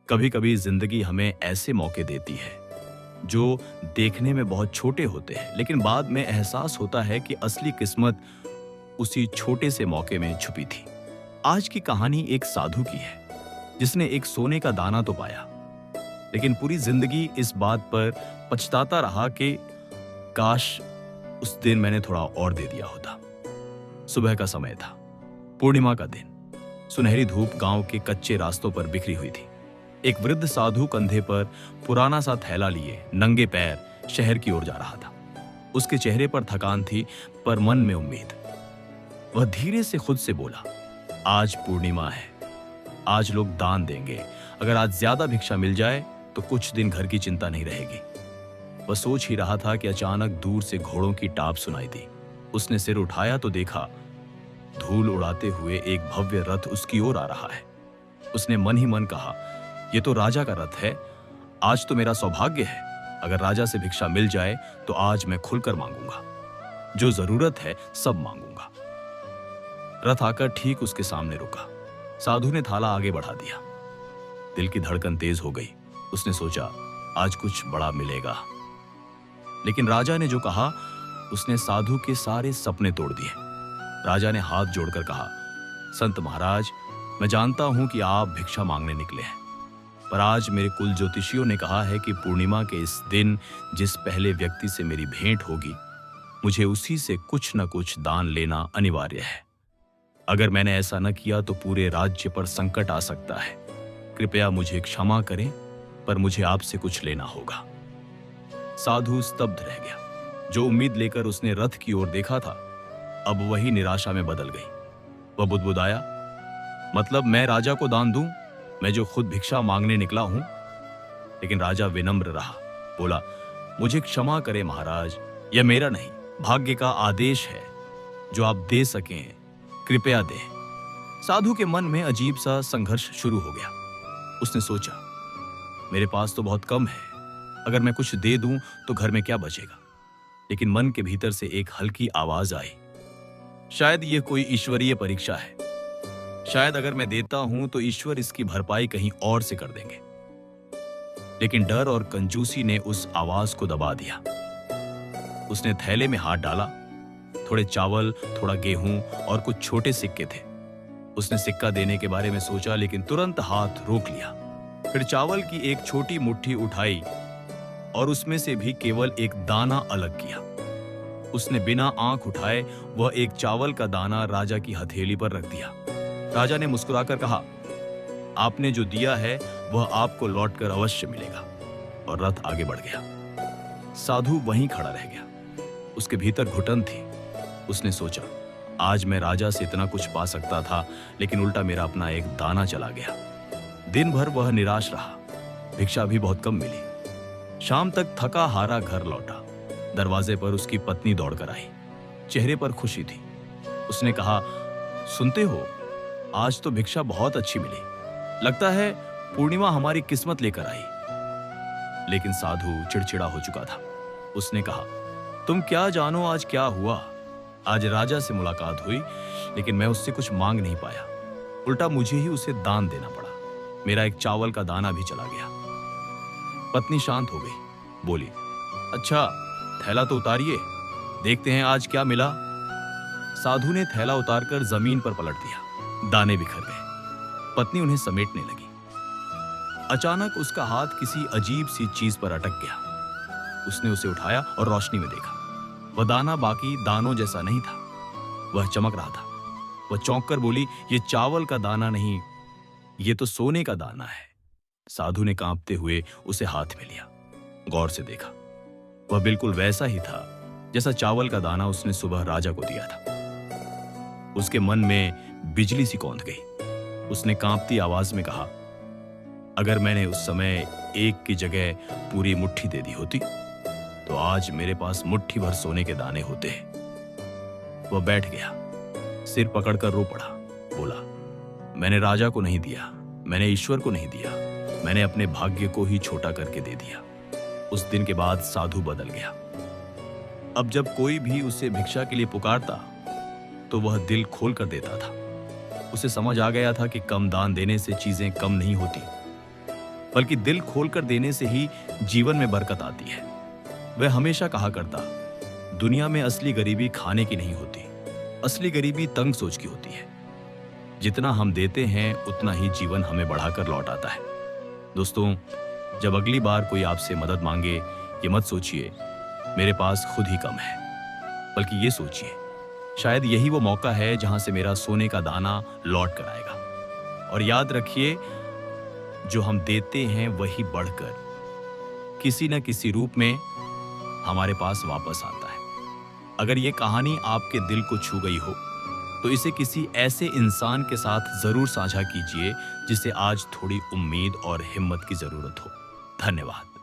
कभी कभी जिंदगी हमें ऐसे मौके देती है जो देखने में बहुत छोटे होते हैं, लेकिन बाद में एहसास होता है कि असली किस्मत उसी छोटे से मौके में छुपी थी। आज की कहानी एक साधु की है जिसने एक सोने का दाना तो पाया, लेकिन पूरी जिंदगी इस बात पर पछताता रहा कि काश उस दिन मैंने थोड़ा और दे दिया होता। सुबह का समय था, पूर्णिमा का दिन। सुनहरी धूप गांव के कच्चे रास्तों पर बिखरी हुई थी। एक वृद्ध साधु कंधे पर पुराना सा थैला लिए नंगे पैर शहर की ओर जा रहा था। उसके चेहरे पर थकान थी, पर मन में उम्मीद। वह धीरे से खुद से बोला, आज पूर्णिमा है, आज लोग दान देंगे। अगर आज ज्यादा भिक्षा मिल जाए तो कुछ दिन घर की चिंता नहीं रहेगी। वह सोच ही रहा था कि अचानक दूर से घोड़ों की टाप सुनाई दी। उसने सिर उठाया तो देखा धूल उड़ाते हुए एक भव्य रथ उसकी ओर आ रहा है। उसने मन ही मन कहा, यह तो राजा का रथ है। आज तो मेरा सौभाग्य है। अगर राजा से भिक्षा मिल जाए तो आज मैं खुलकर मांगूंगा, जो जरूरत है सब मांगूंगा। रथ आकर ठीक उसके सामने रुका। साधु ने थाला आगे बढ़ा दिया। दिल की धड़कन तेज हो गई। उसने सोचा, आज कुछ बड़ा मिलेगा। लेकिन राजा ने जो कहा उसने साधु के सारे सपने तोड़ दिए। राजा ने हाथ जोड़कर कहा, संत महाराज, मैं जानता हूं कि आप भिक्षा मांगने निकले हैं, पर आज मेरे कुल ज्योतिषियों ने कहा है कि पूर्णिमा के इस दिन जिस पहले व्यक्ति से मेरी भेंट होगी, मुझे उसी से कुछ न कुछ दान लेना अनिवार्य है। अगर मैंने ऐसा न किया तो पूरे राज्य पर संकट आ सकता है। कृपया मुझे क्षमा करें, पर मुझे आपसे कुछ लेना होगा। साधु स्तब्ध रह गया। जो उम्मीद लेकर उसने रथ की ओर देखा था, अब वही निराशा में बदल गई। वह बुदबुदाया, मतलब मैं राजा को दान दूं, मैं जो खुद भिक्षा मांगने निकला हूं? लेकिन राजा विनम्र रहा। बोला, मुझे क्षमा करें महाराज, यह मेरा नहीं, भाग्य का आदेश है। जो आप दे सकें कृपया दें। साधु के मन में अजीब सा संघर्ष शुरू हो गया। उसने सोचा, मेरे पास तो बहुत कम है, अगर मैं कुछ दे दूं तो घर में क्या बचेगा। लेकिन मन के भीतर से एक हल्की आवाज आई, शायद यह कोई ईश्वरीय परीक्षा है। शायद अगर मैं देता हूं तो ईश्वर इसकी भरपाई कहीं और से कर देंगे। लेकिन डर और कंजूसी ने उस आवाज को दबा दिया। उसने थैले में हाथ डाला। थोड़े चावल, थोड़ा गेहूं और कुछ छोटे सिक्के थे। उसने सिक्का देने के बारे में सोचा, लेकिन तुरंत हाथ रोक लिया। फिर चावल की एक छोटी मुट्ठी उठाई और उसमें से भी केवल एक दाना अलग किया। उसने बिना आंख उठाए वह एक चावल का दाना राजा की हथेली पर रख दिया। राजा ने मुस्कुराकर कहा, आपने जो दिया है वह आपको लौटकर अवश्य मिलेगा। और रथ आगे बढ़ गया। साधु वहीं खड़ा रह गया। उसके भीतर घुटन थी। उसने सोचा, आज मैं राजा से इतना कुछ पा सकता था, लेकिन उल्टा मेरा अपना एक दाना चला गया। दिन भर वह निराश रहा। भिक्षा भी बहुत कम मिली। शाम तक थका हारा घर लौटा। दरवाजे पर उसकी पत्नी दौड़कर आई। चेहरे पर खुशी थी। उसने कहा, सुनते हो, आज तो भिक्षा बहुत अच्छी मिली। लगता है पूर्णिमा हमारी किस्मत लेकर आई। लेकिन साधु चिड़चिड़ा हो चुका था। उसने कहा, तुम क्या जानो आज क्या हुआ। आज राजा से मुलाकात हुई, लेकिन मैं उससे कुछ मांग नहीं पाया। उल्टा मुझे ही उसे दान देना पड़ा। मेरा एक चावल का दाना भी चला गया। पत्नी शांत हो गई। बोली, अच्छा, थैला तो उतारिए, देखते हैं आज क्या मिला। साधु ने थैला उतारकर जमीन पर पलट दिया। दाने बिखर गए। पत्नी उन्हें समेटने लगी। अचानक उसका हाथ किसी अजीब सी चीज पर अटक गया। उसने उसे उठाया और रोशनी में देखा। वह दाना बाकी दानों जैसा नहीं था। वह चमक रहा था। वह चौंक कर बोली, यह चावल का दाना नहीं, यह तो सोने का दाना है। साधु ने कांपते हुए उसे हाथ में लिया। गौर से देखा। वह बिल्कुल वैसा ही था जैसा चावल का दाना उसने सुबह राजा को दिया था। उसके मन में बिजली सी कौंध गई। उसने कांपती आवाज में कहा, अगर मैंने उस समय एक की जगह पूरी मुट्ठी दे दी होती तो आज मेरे पास मुट्ठी भर सोने के दाने होते। वह बैठ गया, सिर पकड़कर रो पड़ा। बोला, मैंने राजा को नहीं दिया, मैंने ईश्वर को नहीं दिया, मैंने अपने भाग्य को ही छोटा करके दे दिया। उस दिन के बाद साधु बदल गया। अब जब कोई भी उसे भिक्षा के लिए पुकारता तो वह दिल खोल कर देता था। उसे समझ आ गया था कि कम दान देने से चीजें कम नहीं होती, बल्कि दिल खोलकर देने से ही जीवन में बरकत आती है। वह हमेशा कहा करता, दुनिया में असली गरीबी खाने की नहीं होती, असली गरीबी तंग सोच की होती है। जितना हम देते हैं उतना ही जीवन हमें बढ़ाकर लौट आता है। दोस्तों, जब अगली बार कोई आपसे मदद मांगे, ये मत सोचिए मेरे पास खुद ही कम है, बल्कि ये सोचिए शायद यही वो मौका है जहां से मेरा सोने का दाना लौट कर आएगा। और याद रखिए, जो हम देते हैं वही बढ़कर किसी न किसी रूप में हमारे पास वापस आता है। अगर ये कहानी आपके दिल को छू गई हो तो इसे किसी ऐसे इंसान के साथ जरूर साझा कीजिए जिसे आज थोड़ी उम्मीद और हिम्मत की जरूरत हो। धन्यवाद।